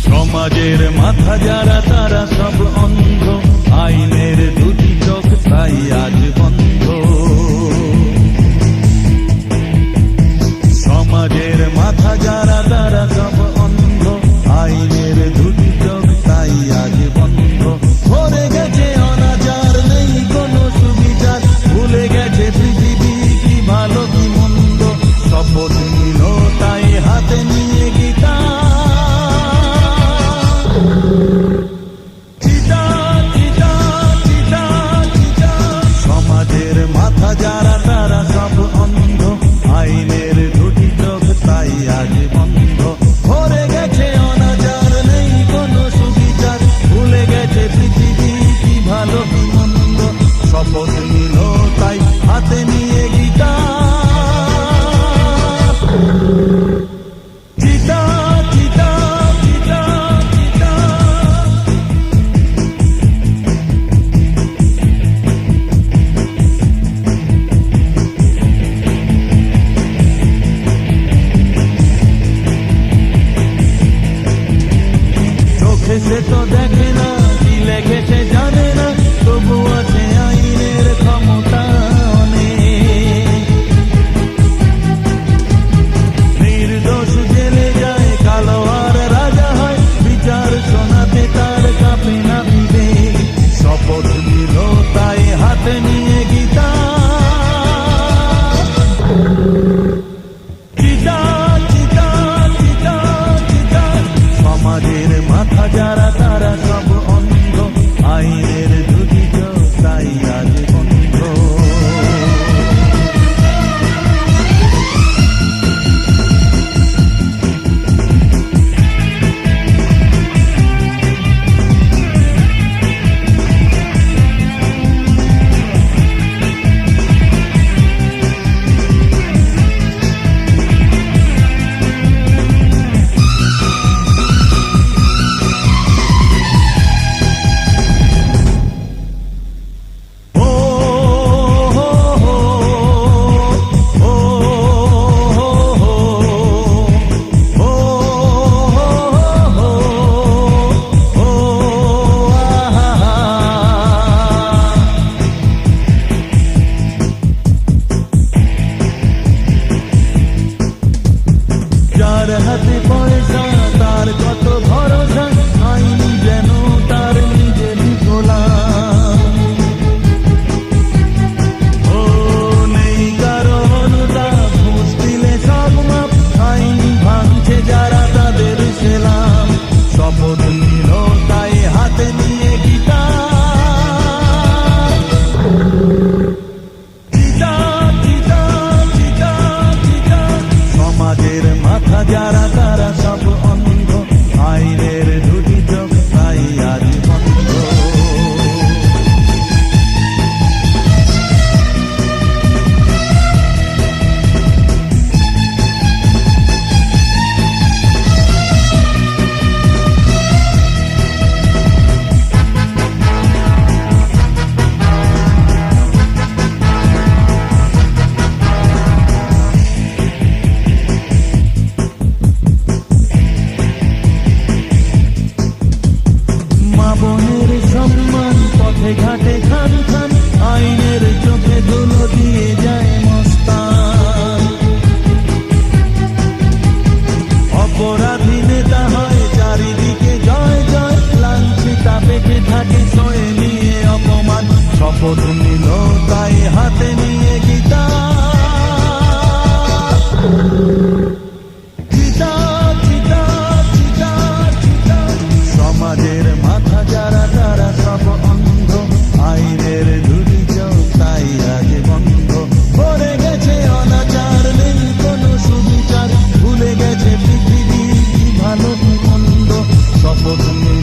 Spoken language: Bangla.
সমাজের মাথা যারা তারা সব অন্ধ, আইনের দুটি চোখ তাই আজ বন্ধ। সমাজের মাথা যারা তারা সব অন্ধ, আইনের দুটি চোখ তাই আজ বন্ধ। ভরে গেছে অনাচার, নেই কোনো সুবিচার, ভুলে গেছে পৃথিবী কি ভালো কি মন্দ। শপথ নিল তাই হাতে নিয়ে গীতা, সমাজের মাথা যারা তারা সব অন্ধ, আইনের দুটি চোখ তাই আজ বন্ধ। ভরে গেছে অনাচার, নেই কোনো সুবিচার, ভুলে গেছে পৃথিবী কি ভালো কি মন্দ। শপথ নিল তাই হাতে নিয়ে গীতা, গীতা গীতা গীতা গীতা। চোখে সে তো দেখে না, কি লেগেছে জানে না, তবু আছে আইনের ক্ষমতা অনেক। নির্দোষ জেলে যায়, কালো আর রাজা হয়, বিচার শোনাতে তার কাঁপে না বিবেক। শপথ নিল তাই হাতে নিয়ে গীতা, গীতা গীতা গীতা গীতা। সমাজের মাথা যারা তারা সব অন্ধ, আইনের দুটি চোখ তাই আজ বন্ধ। যার হাতে পয়সা তার কত ভরসা, আইন যেন তার নিজের গোলাম। ও নেই কারো অনুতাপ, ঘুষ দিলে সব মাপ, আইন ভাঙছে যারা তাদের সেলাম। শপথ নিল তাই হাতে নিয়ে গীতা, গীতা গীতা গীতা গীতা। সমাজের মাথা যারা তারা সব অন্ধ, আইনের তুমি